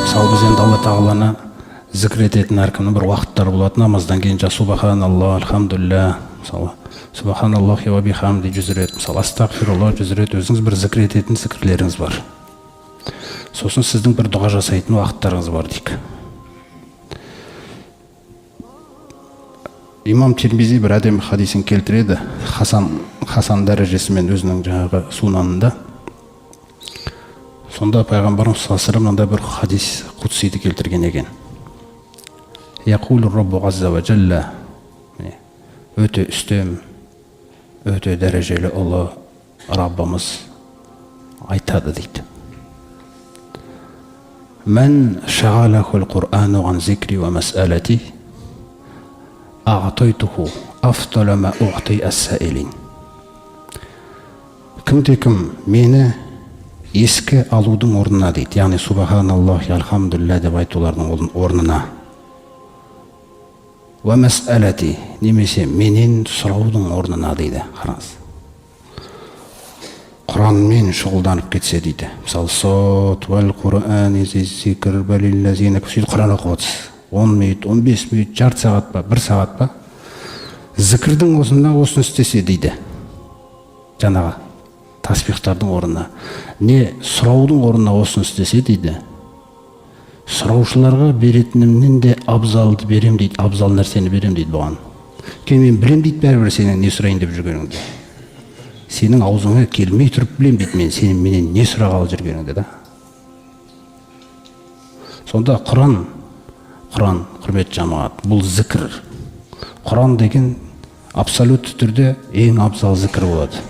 Мысалы біз енді Алла тағаланы зікір ететін әркімнің бір уақыттары болады. Намаздан кейін субханалла, альхамдулилля, мысалы субханаллахи ва бихамди 100 рет, мысалы астағфирулла 100 рет, өзіңіз бір зікір ететін зікірлеріңіз бар. Сосын сіздің бір дұға жасайтын уақыттарыңыз бар дейік. Имам Тирмизи бір әдемі хадисін келтіреді, Хасан дәрежесімен өзінің жаңағы сунанында. Сонда пайғамбарымыз саллаллаху алейхи ва саллям мынандай бір хадис құдсиді келтірген екен. Яқулу Раббу азза ва джалла, өте үстем, өте дәрежелі ұлы Раббымыз айтады дейді. Мән шағалахул Құр'ану ан зикри ва мас'алати ағатойтуху афтала ма уғти әс-саилин. Кімде-кім мені еске алудың орнына дейді, яғни субханаллахи альхамдулилля деп айтулардың орнына, ва мас'алати, немесе менен сұраудың орнына дейді. Қараңыз, Құранмен шұғылданып кетсе дейді. Мысалы, сот вәл Құр'ани зикр балиллазина, Құран оқып отырсыз, 10 минут, 15 минут, жарты сағат па, 1 сағат па, зікірдің осында осын істесе дейді. Жаңағы таспихтардың орнына, не сұраудың орнына осын істесе дейді. Сұраушыларға беретінімнен де абзалды берем дейді, абзал нәрсені берем дейді бұған. Мен білем дейді бәрібір сенің не сұрайын деп жүргеніңді. Сенің аузыңа келмей тұрып білем дейді, мен сенің менен не сұрағалы жүргеніңді да. Сонда Құран, құрметті жамағат, бұл зікір. Құран деген абсолютті түрде ең абзал зікір болады.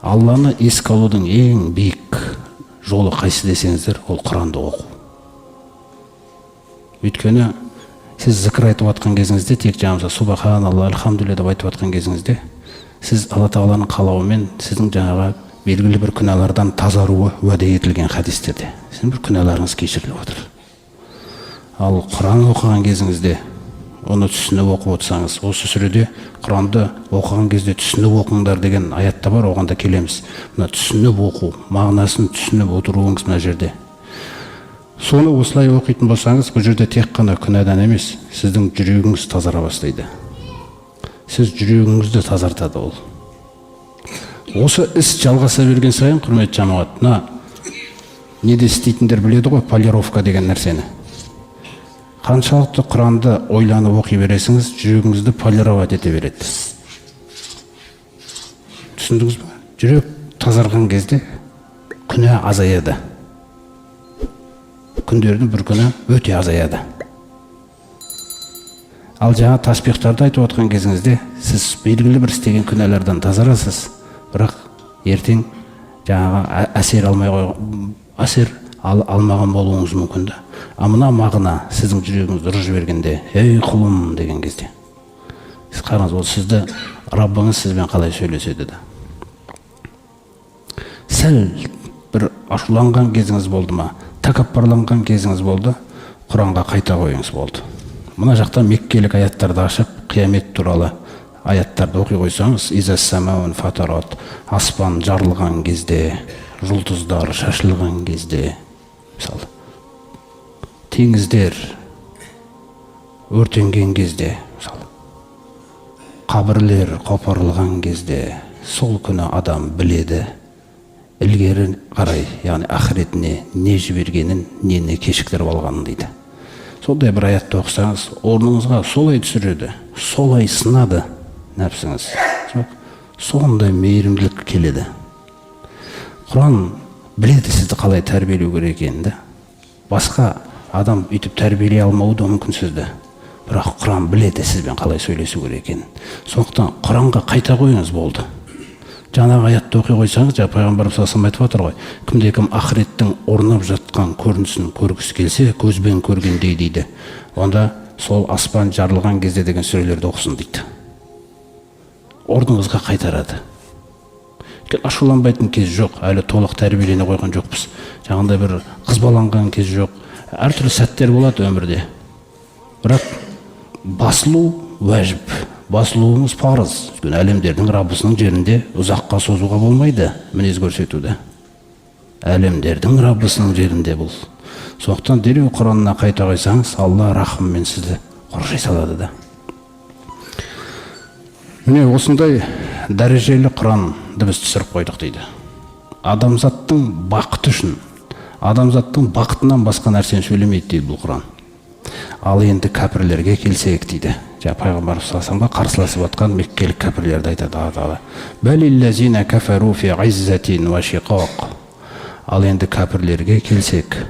Алланы еске алудың ең биік жолы қайсы десеңіздер, ол Құранды оқу. Өйткені сіз зікір айтып атқан кезіңізде, тек жаңағы субханалла, альхамдулилля деп айтып атқан кезіңізде, сіз Алла тағаланың қалауымен сіздің жаңағы белгілі бір күнәлардан тазаруы уәде етілген хадистерде. Сіздің бір күнәларыңыз кешіріліп отыр. Ал Құран оқыған кезіңізде, оны түсініп оқып отырсаңыз, осы сүреде Құранды оқыған кезде түсініп оқыңдар деген аятта бар, оған да келеміз. Мына түсініп оқу, мағынасын түсініп отыруыңыз мына жерде. Соны осылай оқитын болсаңыз, бұл жерде тек қана күнәдан емес, сіздің жүрегіңіз тазара бастайды. Сіз жүрегіңізді тазартады ол. Осы іс жалғаса берген сайын, құрметті жамағат, неде істейтіндер біледі ғой, полировка деген нәрсені. Қаншалықты Құранды ойланып оқи бересіңіз, жүрегіңізді полировать ете береді. Түсіндіңіз бе? Жүрек тазарған кезде күнә азаяды. Күндердің бір күні өте азаяды. Ал жаңа таспихтарды айтып отқан кезіңізде, сіз белгілі бір істеген күнәлардан тазарасыз, бірақ ертең жаңағы әсер алмаған болуыңыз мүмкін да. Мына мағына сіздің жүрегіңізді ұрып жібергенде, ей құлым деген кезде, сіз қараңыз, ол сізді Раббыңыз сізбен қалай сөйлеседі да. Сәл бір ашуланған кезіңіз болды ма, тәкаппарланған кезіңіз болды, Құранға қайта қойыңыз болды. Мына жақта меккелік аяттарды ашып, қиямет туралы аяттарды оқи қойсаңыз, изас-самаун фатарат, аспан жарылған кезде, жұлдыздар шашылған кезде, мысалы, теңіздер өртенген кезде, мысалы, қабірлер қопарылған кезде, сол күні адам біледі, ілгері қарай, яғни ақыретіне не жібергенін, нені кешіктіріп алғанын дейді. Сондай бір аятты оқысаңыз, орныңызға солай түсіреді, солай сынады нәпсіңіз. Сондай мейірімділік келеді. Құран біледі сізді қалай тәрбиелеу керек екенін. Басқа адам үйтіп тәрбиелей алмауы да мүмкін сізді. Бірақ Құран біледі сізбен қалай сөйлесу керек екенін. Сондықтан Құранға қайта қойыңыз болды. Жаңағы аятты оқи қойсаңыз, пайғамбарымыз саллаллаху алейхи ва саллям айтып отыр ғой, кімде-кім ақыреттің орнап жатқан көрінісін көргісі келсе, көзбен көргендей дейді. Онда сол аспан жарылған кезде деген сүрелерді оқысын дейді. Орныңызға қайтарады. Ашуланбайтын кез жоқ, әлі толық тәрбиелене қойған жоқпыз. Жаңағындай бір қызбаланған кез жоқ. Әртүрлі сәттер болады өмірде. Бірақ басылу уәжіп. Басылуыңыз парыз. Әлемдердің Раббысының жерінде ұзаққа созуға болмайды мінез көрсетуді. Әлемдердің Раббысының жерінде бұл. Сондықтан дереу Құранына қайта қойсаңыз, Алла рахыммен сізді қоршай салады да. Міне осындай дәрежелі Құранды біз түсіріп қойдық дейді. Адамзаттың бақыты үшін, адамзаттың бақытынан басқа нәрсені сөйлемейді дейді бұл Құран. Ал енді кәпірлерге келсек дейді. Пайғамбар саллаллаху қарсыласып жатқан меккелік кәпірлерді айтады. Бәлиллазина кафару фи иззатин ва шиқақ. Ал енді кәпірлерге келсек,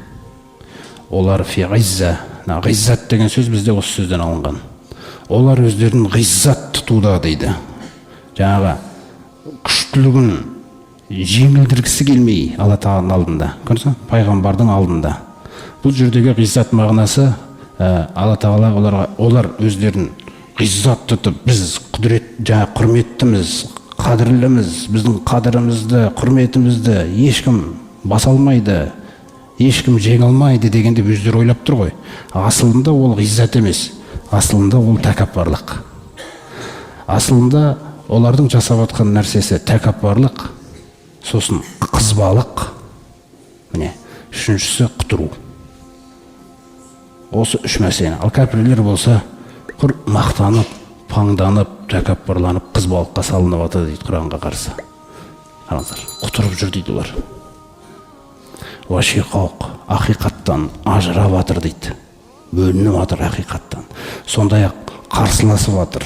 олар фи изза. Ғиззат деген сөз бізде осы сөзден алынған. Олар өздерін ғиззат тұтуда дейді. Жаңағы күштілігін жеңілдіргісі келмей Алла тағаланың алдында, көрсең, пайғамбардың алдында. Бұл жердегі ғиззат мағынасы Алла тағала олар өздерін ғиззат тұтып, біз құрметтіміз, қадірліміз, біздің қадірімізді, құрметімізді ешкім баса алмайды, ешкім жеңе алмайды дегенде өздері ойлап тұр ғой. Асылында ол ғиззат емес, асылында ол тәкаппарлық. Асылында олардың жасап жатқан нәрсесі тәкаппарлық, сосын қызбалық, міне, үшіншісі құтыру. Осы үш мәселе. Ал кәпірлер болса, құр мақтанып, паңданып, тәкаппарланып, қызбалыққа салынып жатыр дейді Құранға қарсы. Қараңыздар, құтырып жүр дейді олар. Уашиқақ, ақиқаттан ажырап жатыр дейді. Бөлініп жатыр ақиқаттан. Сондай-ақ қарсыласып жатыр,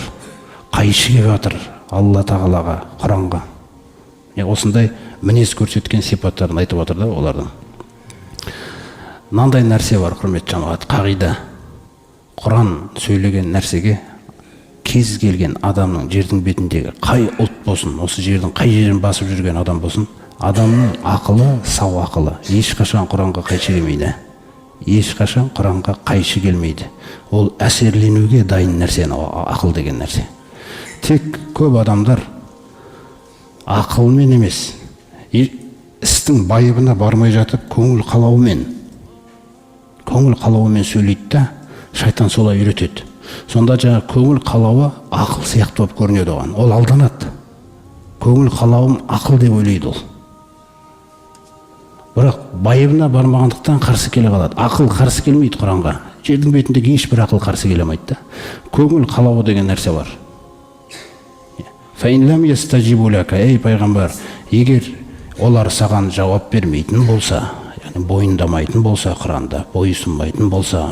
қайшы келіп жатыр Алла тағалаға, Құранға. Осындай мінез көрсеткен сипаттарын айтып жатыр да олардың. Мынандай нәрсе бар, құрметті жамағат, қағида. Құран сөйлеген нәрсеге кез келген адамның жердің бетіндегі қай ұлт болсын, осы жердің қай жерін басып жүрген адам болсын, адамның ақылы, сау ақылы ешқашан Құранға қайшы келмейді. Ешқашан Құранға қайшы келмейді. Ол әсерленуге дайын нәрсе, ақыл деген нәрсе. Тек көп адамдар ақылмен емес, істің байыбына бармай жатып, көңіл қалауымен сөйлейді да, шайтан солай үйретеді. Сонда жаңа көңіл қалауы ақыл сияқты болып көрінеді оған. Ол алданады. Көңіл қалауым ақыл деп ойлайды ол. Бірақ байыбына бармағандықтан қарсы келе қалады. Ақыл қарсы келмейді Құранға. Жердің бетіндегі ешбір ақыл қарсы келе алмайды да. Көңіл қалауы деген нәрсе бар. Фаинлам ястаджибу лака, ей пайғамбар, егер олар саған жауап бермейтін болса, яғни бойындамайтын болса, Құранда бойсынбайтын болса,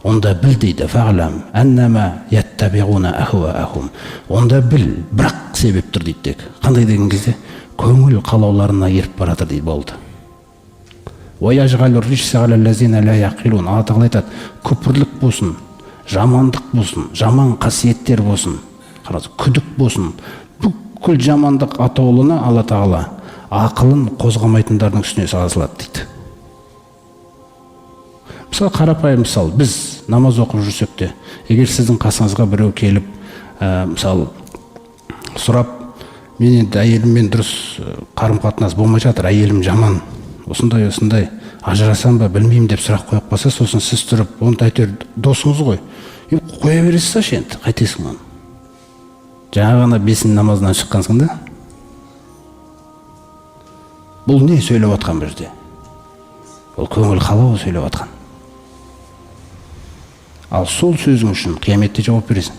онда біл дейді, фағлам аннама яттабиғуна ахуаахум. Онда біл, бірақ себеп тұр дейді тек. Қандай деген кезде көңіл қалауларына еріп баратыр дейді, болды. Уаяжғалур рижса алаллазина ла яқилун. Алла тағала айтады, күпірлік болсын, жамандық болсын, жаман қасиеттер болсын, күдік болсын, бүкіл жамандық атаулыны Алла тағала ақылын қозғамайтындардың үстіне салады дейді. Мысалы, қарапайым мысал, біз намаз оқып жүрсек те, егер сіздің қасыңызға біреу келіп, мысалы, сұрап, мен енді әйеліммен дұрыс қарым-қатынас болмай жатыр, әйелім жаман, осындай ажырасам ба білмеймін деп сұрақ қойып қалса, сосын сіз тұрып, оны әйтеуір досыңыз ғой, қоя бересіз енді, қайтесің оны? Жаңа ғана бесін намазынан шыққансың да? Бұл не сөйлеп атқан бірде? Ол көңіл қалауы сөйлеп атқан. Ал сол сөзің үшін қияметте жауап бересің.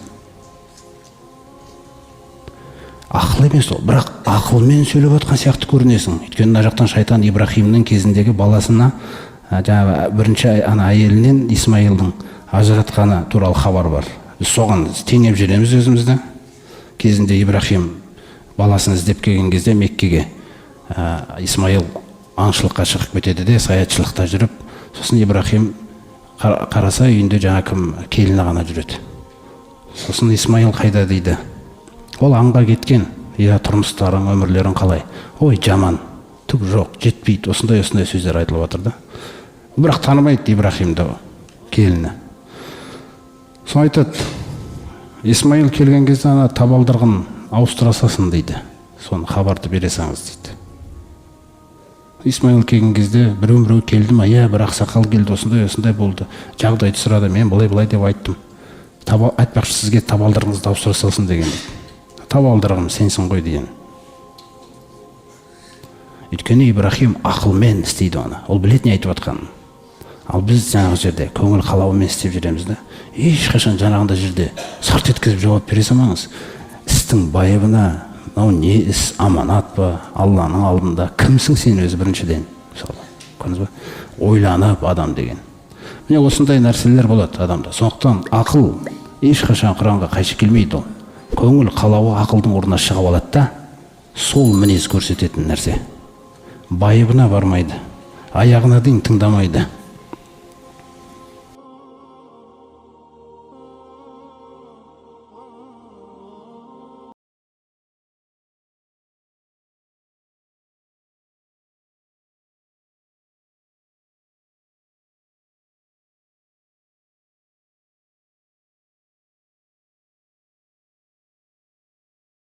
Ақыл емес ол, бірақ ақылмен сөйлеп атқан сияқты көрінесің. Өйткені мына жақтан шайтан Ибрахимнің кезіндегі баласына, жаңағы бірінші әйелінен Исмаилдың ажыратқаны туралы хабар бар. Біз соған теңеп жүреміз өзімізді. Кезінде Ибрахим баласын іздеп келген кезде Меккеге Исмаил аңшылыққа шығып кетеді де, саятшылықта жүріп, сосын Ибрахим қараса үйінде жаңа кім келіні ғана жүреді. Сосын Исмаил қайда дейді. Ол аңға кеткен, тұрмыстарың, өмірлерің қалай? Ой, жаман, түк жоқ, жетпейді, осындай сөздер айтылып жатыр да. Бірақ танымайды Ибрахимді келіні. Соны айтады, Исмаил келген кезде табалдырғын ауыстыра салсын дейді. Соны хабарды бере салыңыз дейді. Исмаил келген кезде біреу келді ма? Бір ақсақал келді, осындай болды. Жағдайды сұрады, мен былай деп айттым. Айтпақшы сізге табалдырғыңызды ауыстыра салсын деген. Табалдырғым сенсің ғой деген. Өйткені Ибрахим ақылмен істейді оны. Ол біледі не айтып жатқанын. Ал біз жаңағы жерде көңіл қалауымен істеп жүреміз да. Ешқашан жаңағындай жерде сарт еткізіп жауап бере салмаңыз. Істің байыбына, мынау не іс, аманат па, Алланың алдында кімсің сен өзі біріншіден, мысалы, көрдіңіз ба? Ойланып адам деген. Міне осындай нәрселер болады адамда. Сондықтан ақыл ешқашан Құранға қайшы келмейді ол. Көңіл қалауы ақылдың орнына шығып алады да, сол мінез көрсететін нәрсе. Байыбына бармайды, аяғына дейін тыңдамайды.